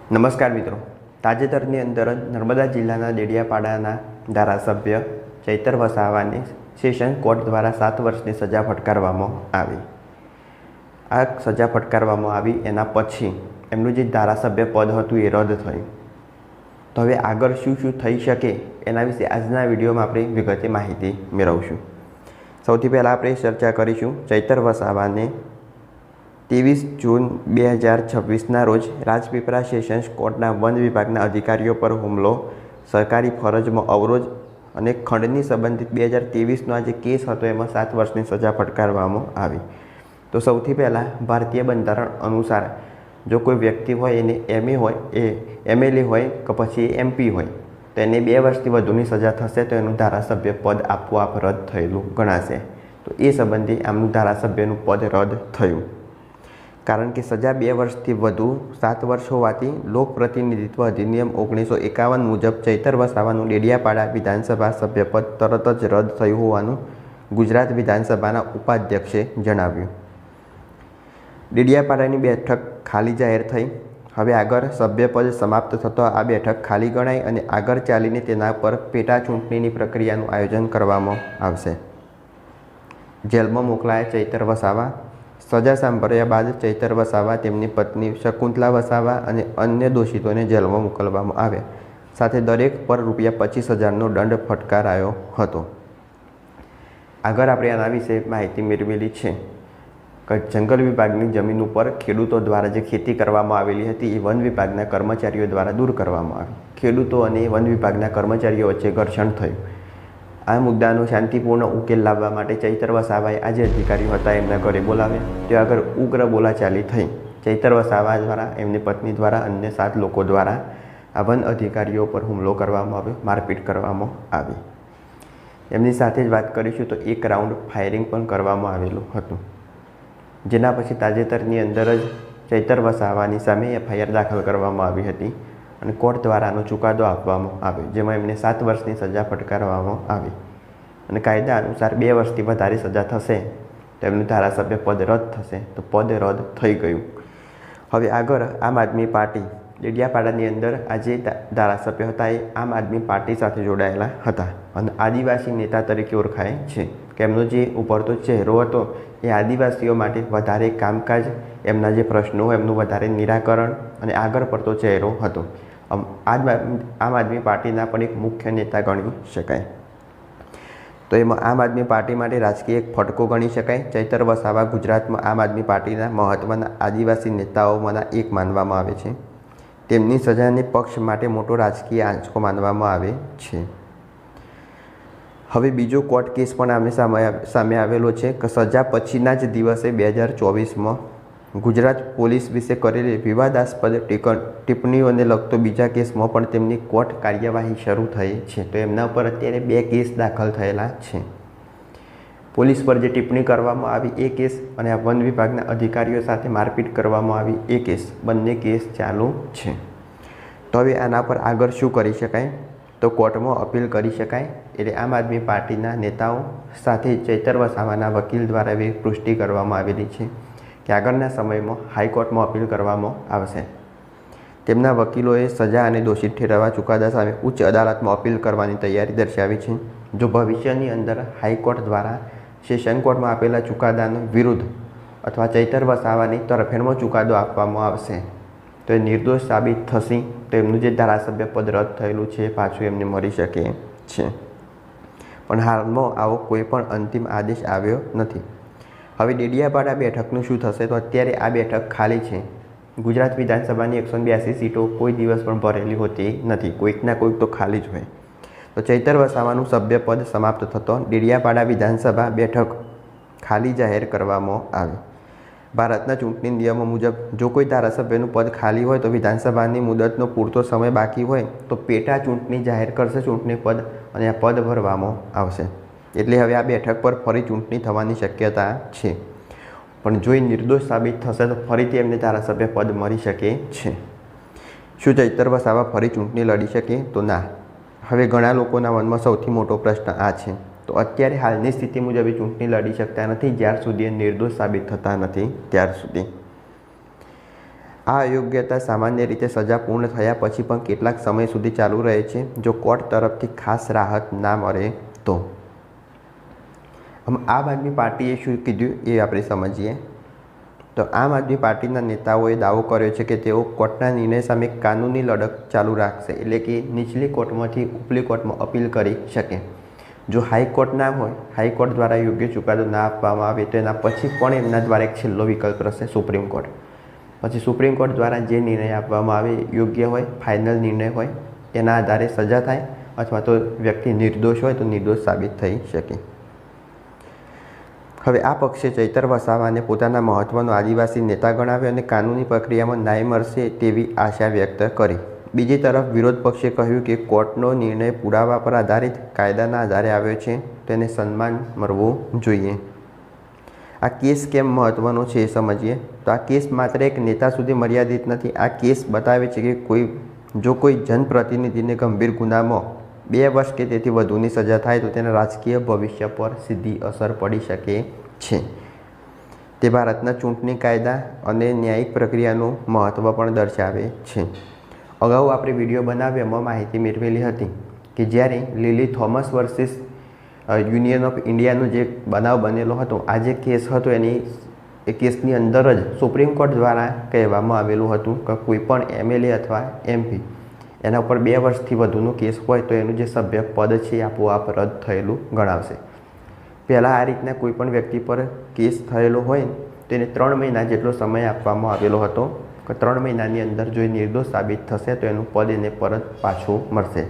નમસ્કાર મિત્રો, તાજેતરની અંદર જ નર્મદા જિલ્લાના ડેડિયાપાડાના ધારાસભ્ય ચૈતર વસાવાને સેશન કોર્ટ દ્વારા 7 વર્ષની સજા ફટકારવામાં આવી. આ સજા ફટકારવામાં આવી એના પછી એમનું જે ધારાસભ્ય પદ હતું એ રદ થયું. તો હવે આગળ શું થઈ શકે એના વિશે આજના વિડીયોમાં આપણે વિગતે માહિતી મેળવશું. સૌથી પહેલાં આપણે ચર્ચા કરીશું ચૈતર વસાવાને 23 જૂન 2026ના રોજ રાજપીપળા સેશન્સ કોર્ટના વન વિભાગના અધિકારીઓ પર હુમલો, સરકારી ફરજમાં અવરોધ અને ખંડની સંબંધિત 2023નો આ જે કેસ હતો એમાં 7 વર્ષની સજા ફટકારવામાં આવી. તો સૌથી પહેલાં ભારતીય બંધારણ અનુસાર જો કોઈ વ્યક્તિ હોય એને એમએલએ હોય કે પછી એમપી હોય તો એને 2 વર્ષથી વધુની સજા થશે તો એનું ધારાસભ્ય પદ આપોઆપ રદ થયેલું ગણાશે. તો એ સંબંધી આમનું ધારાસભ્યનું પદ રદ થયું. કારણ કે સજા 2 વર્ષથી વધુ 7 વર્ષ હોવાથી લોક પ્રતિનિધિત્વ અધિનિયમ 1951 મુજબ ચૈતર વસાવાનું ડેડિયાપાડા વિધાનસભા સભ્યપદ તરત જ રદ થયું હોવાનું ગુજરાત વિધાનસભાના ઉપાધ્યક્ષે જણાવ્યું. ડેડિયાપાડાની બેઠક ખાલી જાહેર થઈ. હવે આગળ સભ્યપદ સમાપ્ત થતો આ બેઠક ખાલી ગણાય અને આગળ ચાલીને તેના પર પેટા ચૂંટણીની પ્રક્રિયાનું આયોજન કરવામાં આવશે. જેલમાં મોકલાયા ચૈતર વસાવા. સજા સાંભળ્યા બાદ ચૈતર વસાવા, તેમની પત્ની શકુંતલા વસાવા અને અન્ય દોષિતોને જેલમાં મોકલવામાં આવ્યા. સાથે દરેક પર ₹25,000નો દંડ ફટકારાયો હતો. આગળ આપણે આના વિશે માહિતી મેળવેલી છે કે જંગલ વિભાગની જમીન ઉપર ખેડૂતો દ્વારા જે ખેતી કરવામાં આવેલી હતી એ વન વિભાગના કર્મચારીઓ દ્વારા દૂર કરવામાં આવી. ખેડૂતો અને વન વિભાગના કર્મચારીઓ વચ્ચે ઘર્ષણ થયું. આ મુદ્દાનો શાંતિપૂર્ણ ઉકેલ લાવવા માટે ચૈતર વસાવાએ આજે અધિકારીઓ હતા એમના ઘરે બોલાવ્યા. ત્યાં આગળ ઉગ્ર બોલાચાલી થઈ. ચૈતર વસાવા દ્વારા, એમની પત્ની દ્વારા, અન્ય 7 લોકો દ્વારા આ વન અધિકારીઓ પર હુમલો કરવામાં આવ્યો, મારપીટ કરવામાં આવી. એમની સાથે જ વાત કરીશું તો 1 રાઉન્ડ ફાયરિંગ પણ કરવામાં આવેલું હતું. જેના પછી તાજેતરની અંદર જ ચૈતર વસાવાની સામે એફઆઈઆર દાખલ કરવામાં આવી હતી અને કોર્ટ દ્વારા આનો ચુકાદો આપવામાં આવ્યો, જેમાં એમને 7 વર્ષની સજા ફટકારવામાં આવી. અને કાયદા અનુસાર 2 વર્ષથી વધારે સજા થશે તો એમનું ધારાસભ્ય પદ રદ થશે. તો પદ રદ થઈ ગયું. હવે આગળ આમ આદમી પાર્ટી ડેડિયાપાડાની અંદર આજે ધારાસભ્ય હતા એ આમ આદમી પાર્ટી સાથે જોડાયેલા હતા અને આદિવાસી નેતા તરીકે ઓળખાય છે કે એમનો જે ઉભરતો ચહેરો હતો એ આદિવાસીઓ માટે વધારે કામકાજ, એમના જે પ્રશ્નો એમનું વધારે નિરાકરણ અને આગળ પડતો ચહેરો હતો. આમ આદમી પાર્ટીના પણ એક મુખ્ય નેતા ગણી શકાય. તો એમાં આમ આદમી પાર્ટી માટે રાજકીય એક ફટકો ગણી શકાય. ચૈતર વસાવા ગુજરાતમાં આમ આદમી પાર્ટીના મહત્ત્વના આદિવાસી નેતાઓમાંના એક માનવામાં આવે છે. તેમની સજાને પક્ષ માટે મોટો રાજકીય આંચકો માનવામાં આવે છે. હવે બીજો કોર્ટ કેસ પણ સામે આવેલો છે કે સજા પછીના જ દિવસે 2024માં ગુજરાત પોલીસ વિશે કરેલી વિવાદાસ્પદ ટિપ્પણીઓને લગતો બીજા કેસમાં પણ તેમની કોર્ટ કાર્યવાહી શરૂ થઈ છે. તો એમના પર અત્યારે 2 કેસ દાખલ થયેલા છે. પોલીસ પર જે ટિપ્પણી કરવામાં આવી એ કેસ અને આ વન વિભાગના અધિકારીઓ સાથે મારપીટ કરવામાં આવી એ કેસ, બંને કેસ ચાલુ છે. તો હવે આના પર આગળ શું કરી શકાય? તો કોર્ટમાં અપીલ કરી શકાય. એટલે આમ આદમી પાર્ટીના નેતાઓ સાથે ચૈતર વસાવાના વકીલ દ્વારા એવી પુષ્ટિ કરવામાં આવેલી છે કે આગળના સમયમાં હાઈકોર્ટમાં અપીલ કરવામાં આવશે. તેમના વકીલોએ સજા અને દોષિત ઠેરવવા ચુકાદા સામે ઉચ્ચ અદાલતમાં અપીલ કરવાની તૈયારી દર્શાવી છે. જો ભવિષ્યની અંદર હાઈકોર્ટ દ્વારા સેશન કોર્ટમાં આપેલા ચુકાદાનો વિરુદ્ધ અથવા ચૈતર વસાવાની તરફેણમાં ચુકાદો આપવામાં આવશે તો એ નિર્દોષ સાબિત થશે. તો એમનું જે ધારાસભ્ય પદ રદ થયેલું છે એ પાછું એમને મળી શકે છે. પણ હાલમાં આવો કોઈ પણ અંતિમ આદેશ આવ્યો નથી. હવે ડેડિયાપાડા બેઠકનું શું થશે? તો અત્યારે આ બેઠક ખાલી છે. ગુજરાત વિધાનસભાની 182 સીટો કોઈ દિવસ પણ ભરેલી હોતી નથી. કોઈકના કોઈક તો ખાલી જ હોય. તો ચૈતર વસાવાનું સભ્યપદ સમાપ્ત થતો ડેડિયાપાડા વિધાનસભા બેઠક ખાલી જાહેર કરવામાં આવી. ભારતના ચૂંટણી નિયમો મુજબ જો કોઈ ધારાસભ્યનું પદ ખાલી હોય તો વિધાનસભાની મુદતનો પૂરતો સમય બાકી હોય તો પેટા ચૂંટણી જાહેર કરશે ચૂંટણી પદ અને આ પદ ભરવામાં આવશે. એટલે હવે આ બેઠક પર ફરી ચૂંટણી થવાની શક્યતા છે. પણ જો એ નિર્દોષ સાબિત થશે તો ફરીથી એમને ધારાસભ્ય પદ મળી શકે છે. શું ચૈતર વસાવા ફરી ચૂંટણી લડી શકે? તો ના. હવે ઘણા લોકોના મનમાં સૌથી મોટો પ્રશ્ન આ છે. તો અત્યારે હાલની સ્થિતિ મુજબ એ ચૂંટણી લડી શકતા નથી જ્યાર સુધી એ નિર્દોષ સાબિત થતા નથી ત્યાર સુધી. આ અયોગ્યતા સામાન્ય રીતે સજા પૂર્ણ થયા પછી પણ કેટલાક સમય સુધી ચાલુ રહે છે જો કોર્ટ તરફથી ખાસ રાહત ના મળે તો. આમ આદમી પાર્ટીએ શું કીધું એ આપણે સમજીએ. તો આમ આદમી પાર્ટીના નેતાઓએ દાવો કર્યો છે કે તેઓ કોર્ટના નિર્ણય સામે કાનૂની લડત ચાલુ રાખશે, એટલે કે નીચલી કોર્ટમાંથી ઉપલી કોર્ટમાં અપીલ કરી શકે. જો હાઈકોર્ટ ના હોય, હાઈકોર્ટ દ્વારા યોગ્ય ચુકાદો ના આપવામાં આવે તો એના પછી પણ એમના દ્વારા એક છેલ્લો વિકલ્પ રહેશે સુપ્રીમ કોર્ટ. પછી સુપ્રીમ કોર્ટ દ્વારા જે નિર્ણય આપવામાં આવે યોગ્ય હોય, ફાઇનલ નિર્ણય હોય, એના આધારે સજા થાય અથવા તો વ્યક્તિ નિર્દોષ હોય તો નિર્દોષ સાબિત થઈ શકે. હવે આ પક્ષે ચૈતર વસાવાને પોતાના મહત્ત્વનો આદિવાસી નેતા ગણાવ્યો અને કાનૂની પ્રક્રિયામાં ન્યાય મળશે તેવી આશા વ્યક્ત કરી. બીજી તરફ વિરોધ પક્ષે કહ્યું કે કોર્ટનો નિર્ણય પુરાવા પર આધારિત કાયદાના આધારે આવ્યો છે, તેને સન્માન મળવું જોઈએ. આ કેસ કેમ મહત્ત્વનો છે એ સમજીએ. તો આ કેસ માત્ર એક નેતા સુધી મર્યાદિત નથી. આ કેસ બતાવે છે કે કોઈ જનપ્રતિનિધિને ગંભીર ગુનામાં 2 વર્ષ કે તેથી વધુની સજા થાય તો તેના રાજકીય ભવિષ્ય પર સીધી અસર પડી શકે છે. તે ભારતના ચૂંટણી કાયદા અને ન્યાયિક પ્રક્રિયાનું મહત્ત્વ પણ દર્શાવે છે. અગાઉ આપણે વિડીયો બનાવ્યામાં માહિતી મેળવેલી હતી કે જ્યારે લિલી થોમસ વર્સિસ યુનિયન ઓફ ઇન્ડિયાનો જે બનાવ બનેલો હતો, આ જે કેસ હતો એ કેસની અંદર જ સુપ્રીમ કોર્ટ દ્વારા કહેવામાં આવેલું હતું કે કોઈ પણ MLA અથવા MP એના ઉપર 2 વર્ષથી વધુનો કેસ હોય તો એનું જે સભ્ય પદ છે એ આપોઆપ રદ થયેલું ગણાવશે. પહેલાં આ રીતના કોઈ પણ વ્યક્તિ પર કેસ થયેલો હોય તો એને 3 મહિના જેટલો સમય આપવામાં આવેલો હતો કે 3 મહિનાની અંદર જો એ નિર્દોષ સાબિત થશે તો એનું પદ એને પરત પાછું મળશે.